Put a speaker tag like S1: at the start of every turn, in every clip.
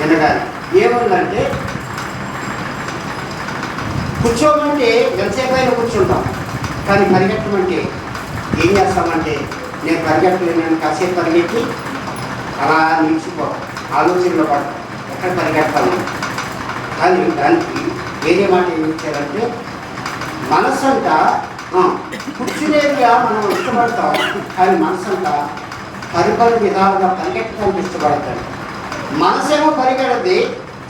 S1: వినగానే ఏముందంటే, కూర్చోమంటే ఎంతసేపు అయినా కూర్చుంటాం, కానీ పరిగెట్టమంటే ఏం చేస్తామంటే, నేను పరిగెట్టలేను కాసేపు పరిగెట్టి అలా నిలిచిపోతాం, ఆలోచనలో పడతాం, ఎక్కడ పరిగెడతాము. కానీ దానికి వేరే మాట ఏం ఇచ్చారంటే, మనసంతా కూర్చునేదిగా మనం ఇష్టపడతాం, కానీ మనసంతా పరిపరి విధాలుగా పరిగెట్టడానికి ఇష్టపడతాడు. మనసేమో పరిగెడది,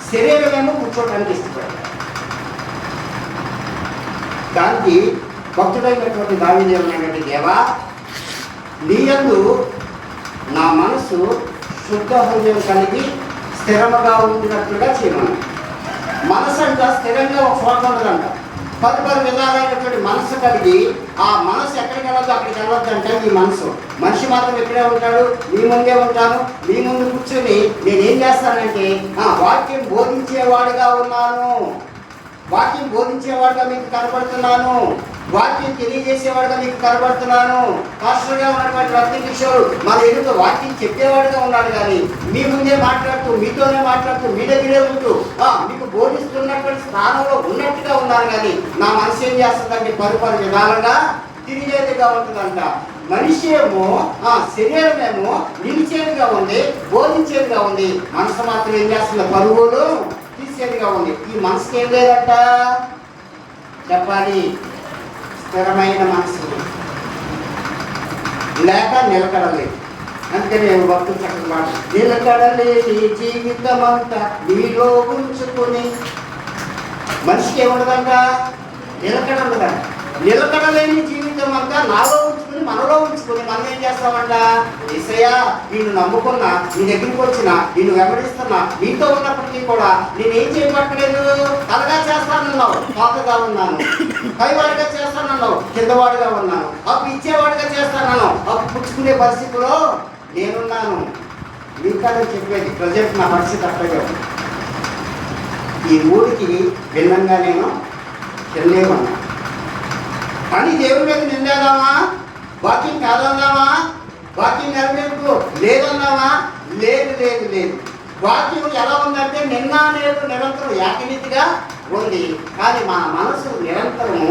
S1: శరీరమేమో కూర్చోడానికి ఇష్టపడతాడు. దానికి భక్తుడైనటువంటి దావీదు ఏమన్నాడంటే, దేవా నీయందు నా మనసు శుద్ధ హృదయం కలిగి స్థిరముగా ఉండినట్లుగా చేయమని. మనసు అంట స్థిరంగా ఒక చోట ఉండదంట, పది విధాలైనటువంటి మనసు కలిగి, ఆ మనసు ఎక్కడికి వెళ్ళొద్దు అక్కడికి వెళ్ళొద్దంటే, ఈ మనసు మనిషి మాత్రం ఎక్కడే ఉంటాడు, మీ ముందే ఉంటాను, మీ ముందు కూర్చొని నేనేం చేస్తానంటే వాక్యం బోధించేవాడుగా ఉన్నాను, వాక్యం బోధించేవాడుగా మీకు కనబడుతున్నాను, వాక్యం తెలియజేసేవాడుగా మీకు కనబడుతున్నాను. పాస్టర్గా ఉన్నటువంటి రత్న కిషోర్ మన ఎదుట వాక్యం చెప్పేవాడుగా ఉన్నాడు, కానీ మీ ముందే మాట్లాడుతూ, మీతోనే మాట్లాడుతూ, మీ దగ్గరే ఉంటూ మీకు బోధిస్తున్నటువంటి స్థానంలో ఉన్నట్టుగా ఉన్నాను, కానీ నా మనసు ఏం చేస్తుందంటే పరిపరి విధాలుగా తిరిగేదిగా ఉంటుందంట. మనిషి ఏమో శరీరమేమో నిలిచేదిగా ఉంది, బోధించేదిగా ఉంది, మనసు మాత్రం ఏం చేస్తుంది, పరుగులు తీసేదిగా ఉంది. ఈ మనసుకి ఏం లేదట చెప్పాలి, స్థిరమైన మనసు లేక నిలకడలేదు. అందుకని భక్తులు చక్కగా మాట, నిలకడలేని జీవితం అంతా నీలో ఉంచుకొని. మనిషికి ఏముండదంట, నిలకడ ఉండదంట. నిలకడలేని జీవితం అంతా నాలో ఉంచుకుని, మనలో ఉంచుకుని మనం ఏం చేస్తామంట, యేసయ్యా నిన్ను నమ్ముకున్నా, నీ దగ్గరికి వచ్చినా, నిన్ను వెంబడిస్తున్నా, నీతో ఉన్నప్పటికీ కూడా నేనేం చేయబట్టలేదు, తలగా చేస్తానన్నావు, పాతగా ఉన్నాను, పైవాడిగా చేస్తానన్నావు, కిందవాడిగా ఉన్నాను, అప్పు ఇచ్చేవాడిగా చేస్తానన్నావు, అప్పు పుచ్చుకునే పరిస్థితిలో నేనున్నాను. మీకనే చెప్పేది ప్రజెంట్ నా పరిస్థితి అట్లాగే. ఈ ఊరికి భిన్నంగా నేను చెల్లేమన్నా, కానీ దేవుడి మీద నిందేదామా, వాక్యం కాదన్నామా, వాక్యం నెరవేర్పు లేదన్నామా, లేదు లేదు లేదు. వాక్యం ఎలా ఉందంటే నిన్న నేడు నిరంతరం ఏకరీతిగా ఉంది, కానీ మన మనసు నిరంతరము